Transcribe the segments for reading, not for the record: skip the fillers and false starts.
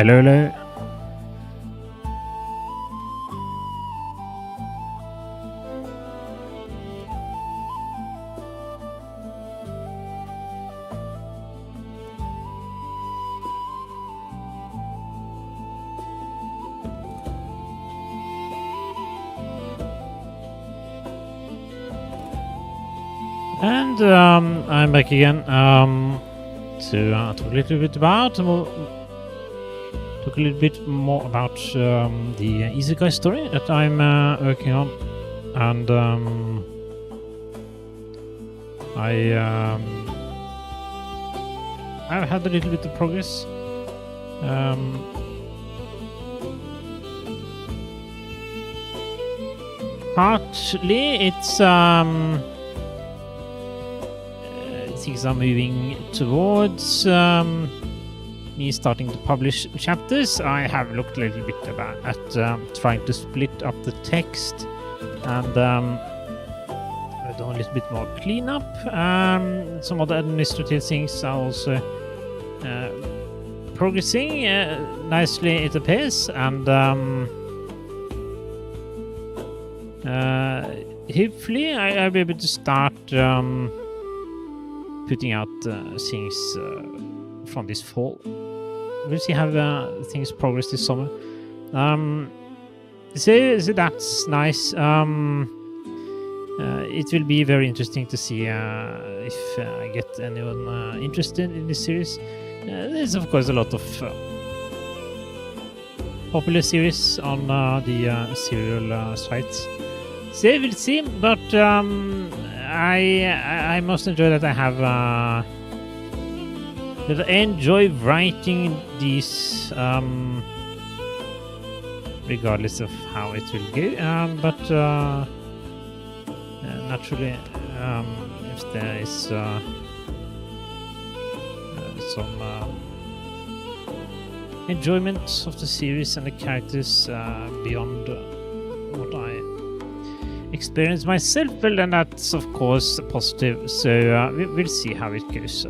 Hello, hello. And I'm back again to talk a little bit more about the Isekai story that I'm working on, and I've had a little bit of progress. Partly it's things are moving towards me starting to publish chapters. I have looked a little bit at trying to split up the text, and I've done a little bit more cleanup. Some other administrative things are also progressing nicely, it appears, and hopefully I'll be able to start putting out things from this fall. We'll see how things progress this summer. So that's nice. It will be very interesting to see if I get anyone interested in this series. There's of course a lot of popular series on the serial sites. So we'll see, but I most enjoy that I have that I enjoy writing these regardless of how it will go, but naturally if there is some enjoyment of the series and the characters beyond what I experience myself, well, then that's of course positive. So we'll see how it goes.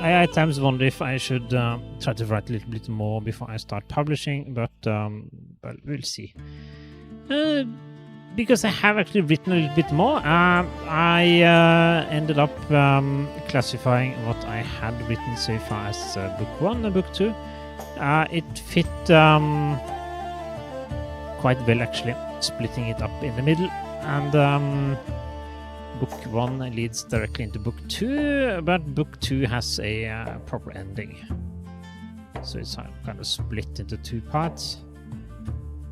I at times wonder if I should try to write a little bit more before I start publishing, but well, we'll see. Because I have actually written a little bit more, I ended up classifying what I had written so far as book 1 and book 2. It fit quite well, actually, splitting it up in the middle, and book 1 leads directly into book 2, but book 2 has a proper ending, so it's kind of split into 2 parts.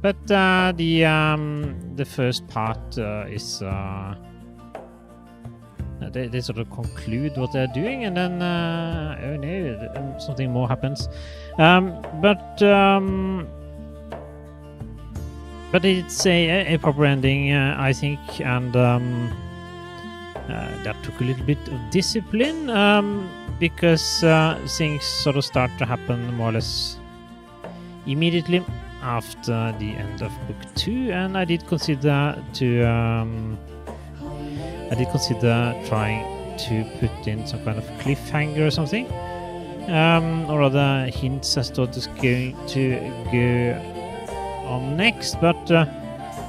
But the first part is they sort of conclude what they're doing, and then oh no, something more happens. But it's a proper ending, I think, and that took a little bit of discipline, because things sort of start to happen more or less immediately after the end of book 2, and I did consider trying to put in some kind of cliffhanger or something, or other hints as to what is going to go on next, but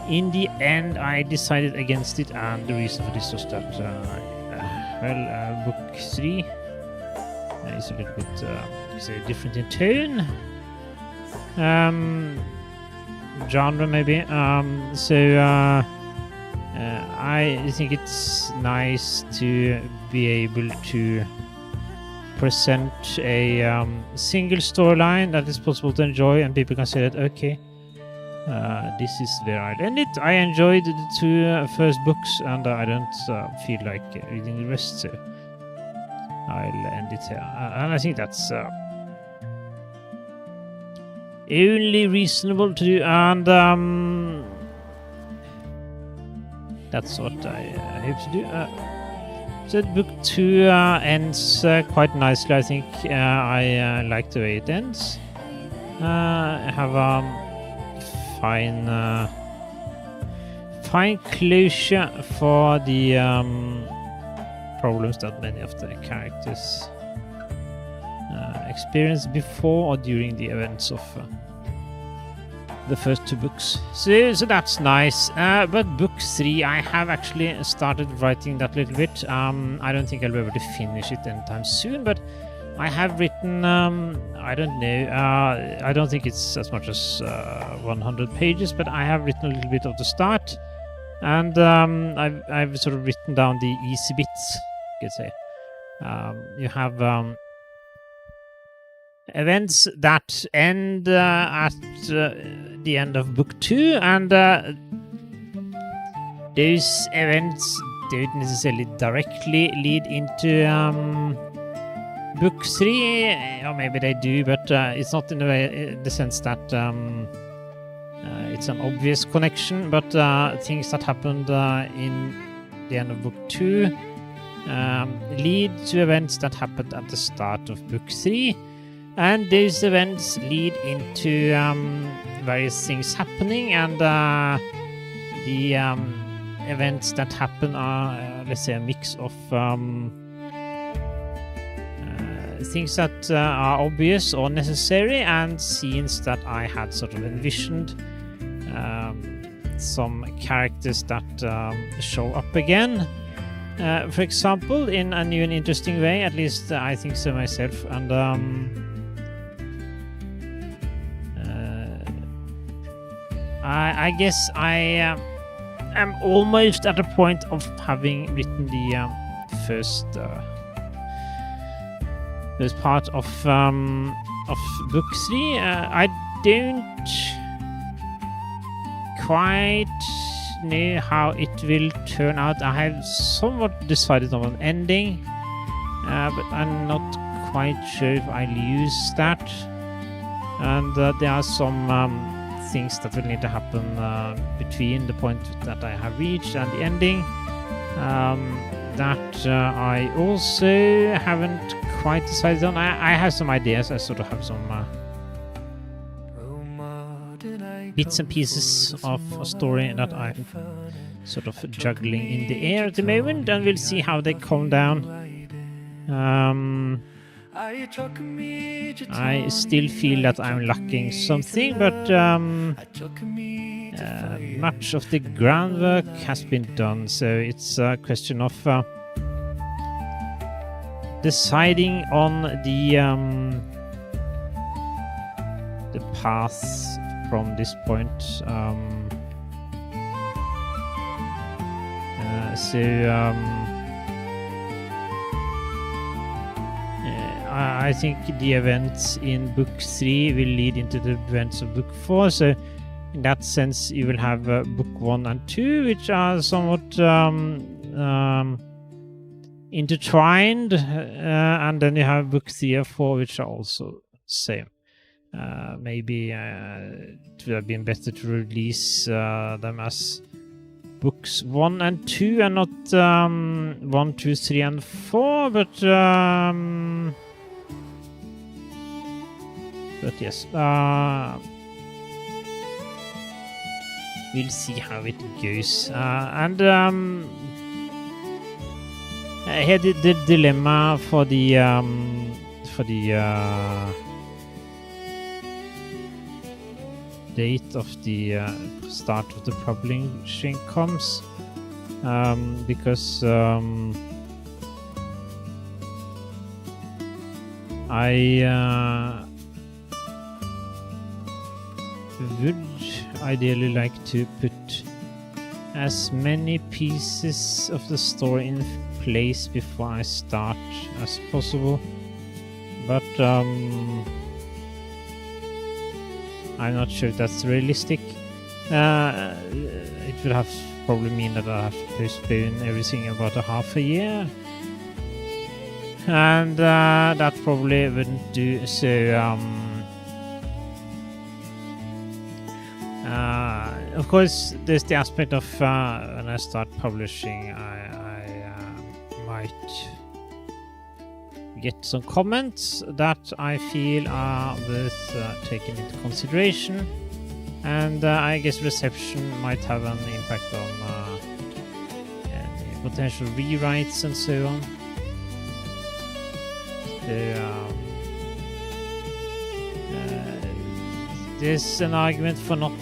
in the end I decided against it, and the reason for this was that book 3 is a little bit different in tone, genre maybe, so I think it's nice to be able to present a single storyline that is possible to enjoy, and people can say that, okay, this is where I'll end it. I enjoyed the 2 first books, and I don't feel like reading the rest, so I'll end it here. And I think that's only reasonable to do, and that's what I hope to do. So book 2 ends quite nicely, I think. I like the way it ends. I have fine closure for the problems that many of the characters experienced before or during the events of the first 2 books. So that's nice. But book 3, I have actually started writing that a little bit. I don't think I'll be able to finish it anytime soon, but I have written, I don't know, I don't think it's as much as 100 pages, but I have written a little bit of the start, and I've sort of written down the easy bits, you could say. You have events that end at the end of book 2, and those events don't necessarily directly lead into book 3, or maybe they do, but it's not in the sense that it's an obvious connection, but things that happened in the end of book 2 lead to events that happened at the start of book 3, and those events lead into various things happening, and the events that happen are, let's say, a mix of things that are obvious or necessary, and scenes that I had sort of envisioned, some characters that show up again, for example, in a new and interesting way, at least I think so myself, and I guess I am almost at a point of having written the first part of book 3. I don't quite know how it will turn out. I have somewhat decided on an ending, but I'm not quite sure if I'll use that. And there are some things that will need to happen between the point that I have reached and the ending that I also haven't quite decided on. I have some ideas. I sort of have some bits and pieces of a story that I'm sort of juggling in the air at the moment, and we'll see how they come down. I still feel that I'm lacking something, but much of the groundwork has been done, so it's a question of deciding on the path from this point. I think the events in book 3 will lead into the events of book 4, so in that sense you will have book 1 and 2, which are somewhat intertwined, and then you have book 3 and 4, which are also same. Maybe it would have been better to release them as books 1 and 2 and not 1, 2, 3 and 4, but yes, we'll see how it goes. And here the dilemma for the date of the start of the publishing comes, because I would ideally like to put as many pieces of the story in place before I start as possible, but I'm not sure if that's realistic. It will have probably mean that I have to postpone everything about a half a year, and that probably wouldn't do. So of course, there's the aspect of when I start publishing, I might get some comments that I feel are worth taking into consideration, and I guess reception might have an impact on any potential rewrites and so on. So there's an argument for not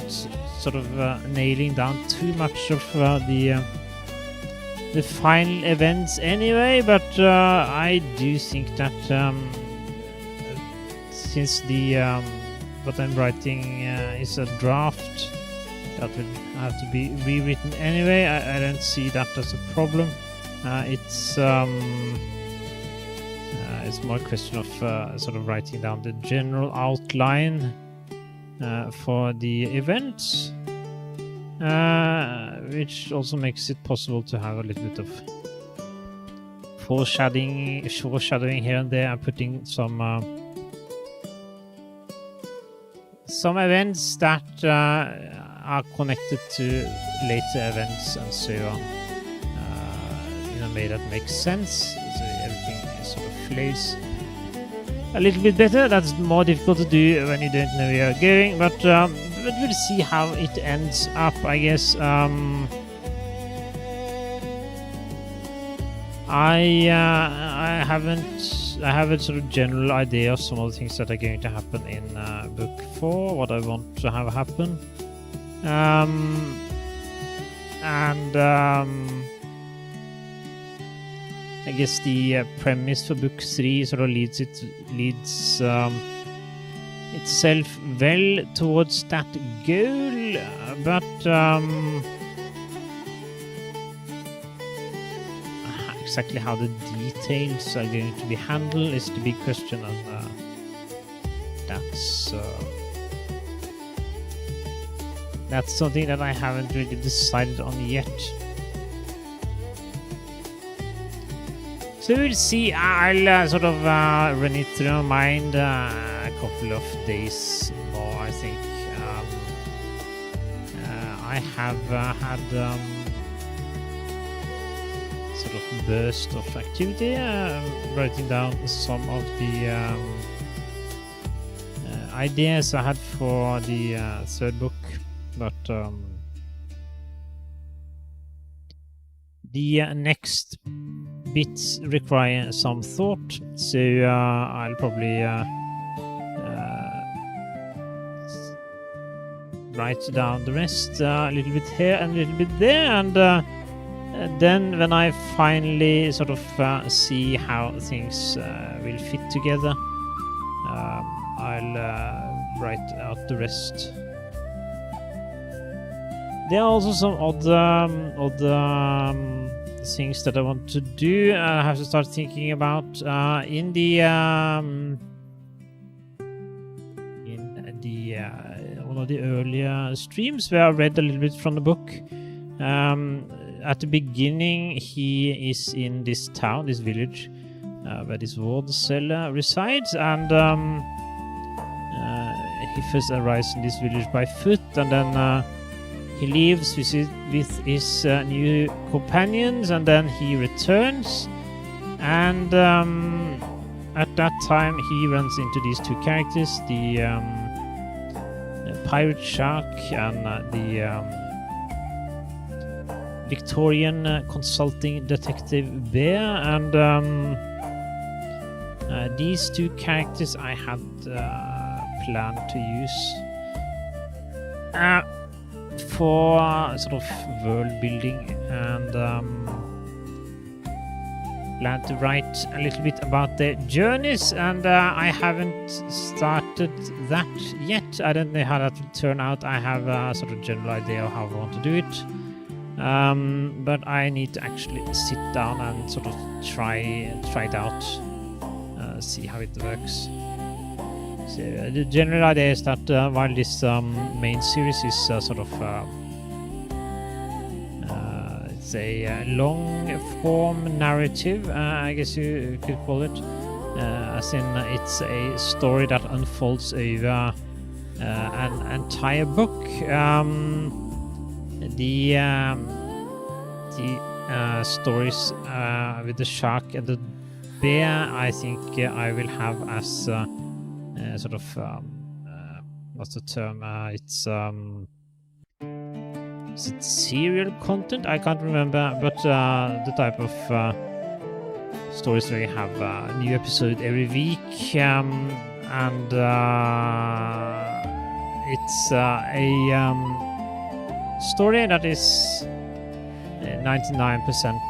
sort of nailing down too much of the final events anyway, but I do think that since the what I'm writing is a draft that will have to be rewritten anyway, I don't see that as a problem. It's more a question of sort of writing down the general outline for the event, which also makes it possible to have a little bit of foreshadowing here and there, and putting some events that are connected to later events and so on, in a way that makes sense, so everything sort of flows a little bit better. That's more difficult to do when you don't know where you're going, but we'll see how it ends up, I guess. I have a sort of general idea of some of the things that are going to happen in book 4, what I want to have happen, I guess the premise for book 3 sort of leads itself well towards that goal, but exactly how the details are going to be handled is the big question, and that's something that I haven't really decided on yet. So we'll see. I'll sort of run it through my mind a couple of days more, I think. I have had sort of burst of activity, writing down some of the ideas I had for the third book, but the next bits require some thought, so I'll probably write down the rest a little bit here and a little bit there, and then when I finally sort of see how things will fit together, I'll write out the rest. There are also some other things that I want to do. I have to start thinking about in the one of the earlier streams where I read a little bit from the book. At the beginning, he is in this town, this village, where this Wardseller resides, and he first arrives in this village by foot, and then he leaves with his new companions, and then he returns, and at that time he runs into these two characters, the pirate shark and the Victorian consulting detective bear, and these two characters I had planned to use for sort of world building, and plan to write a little bit about their journeys, and I haven't started that yet. I don't know how that will turn out. I have a sort of general idea of how I want to do it, but I need to actually sit down and sort of try it out, see how it works. So the general idea is that while this main series is sort of it's a long form narrative, I guess you could call it, as in it's a story that unfolds over an entire book. The stories with the shark and the bear, I think I will have as sort of what's the term? Is it serial content? I can't remember, but the type of stories where you have a new episode every week. and it's a story that is 99%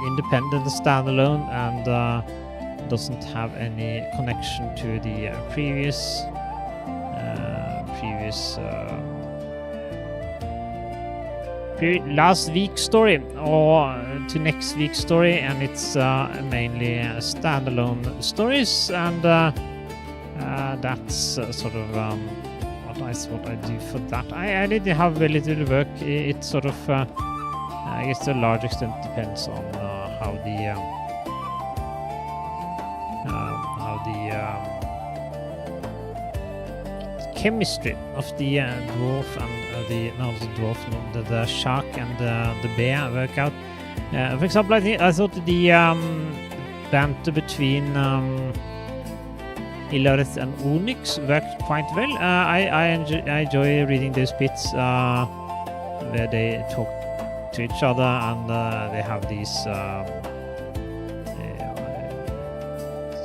independent, standalone, and doesn't have any connection to the previous last week's story or to next week's story, and it's mainly standalone stories, and that's sort of what I do for that. I did have a little work. It sort of I guess to a large extent depends on how the chemistry of the dwarf and the shark and the bear work out. For example, I thought the banter between Ilarith and Onyx worked quite well. I enjoy reading those bits where they talk to each other, and they have these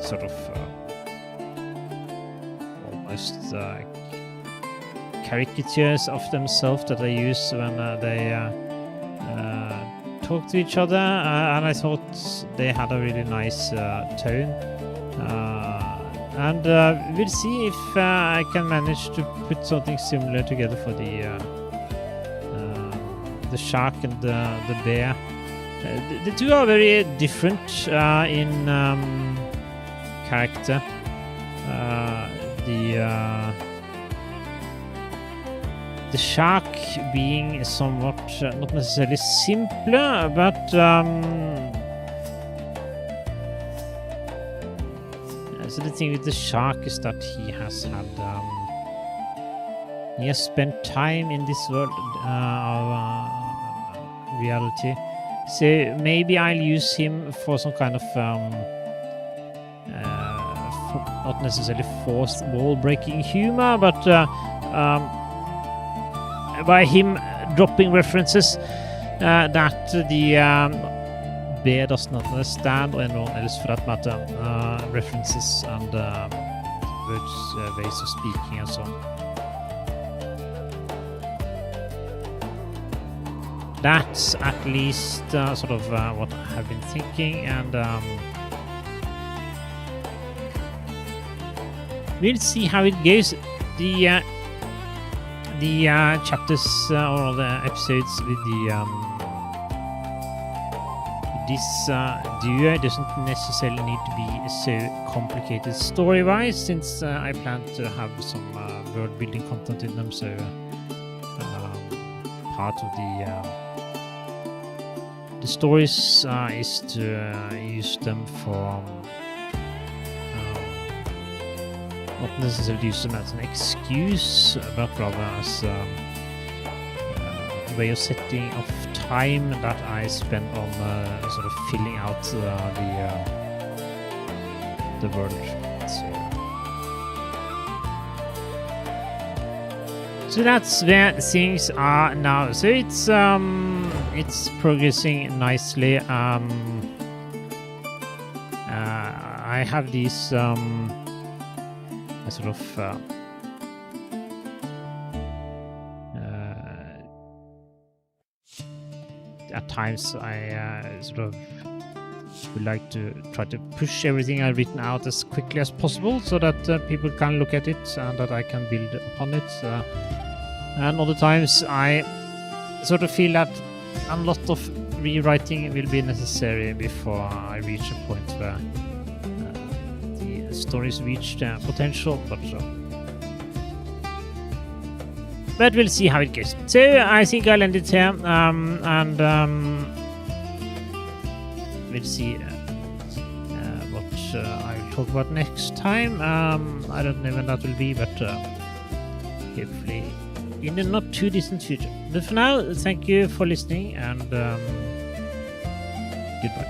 sort of almost caricatures of themselves that they use when they talk to each other, and I thought they had a really nice tone. And we'll see if I can manage to put something similar together for the shark and the bear. The two are very different in character. The shark being somewhat not necessarily simpler, but so the thing with the shark is that he has spent time in this world of reality. So maybe I'll use him for some kind of not necessarily forced wall-breaking humor, but by him dropping references that the bear does not understand, or anyone else for that matter, references and words, ways of speaking and so on. That's at least sort of what I have been thinking, and we'll see how it goes. The chapters or the episodes with this duo doesn't necessarily need to be so complicated story-wise, since I plan to have some world-building content in them. So part of the stories is to use them for not necessarily use them as an excuse, but rather as a way of setting of time that I spend on sort of filling out the world. So that's where things are now. So it's progressing nicely. I have these sort of at times I sort of would like to try to push everything I've written out as quickly as possible, so that people can look at it and that I can build upon it. And other times I sort of feel that a lot of rewriting will be necessary before I reach a point where the stories reach their potential. But we'll see how it goes. So I think I'll end it here, and we'll see what I will talk about next time. I don't know when that will be, but hopefully in the not too distant future. But for now, thank you for listening, and goodbye.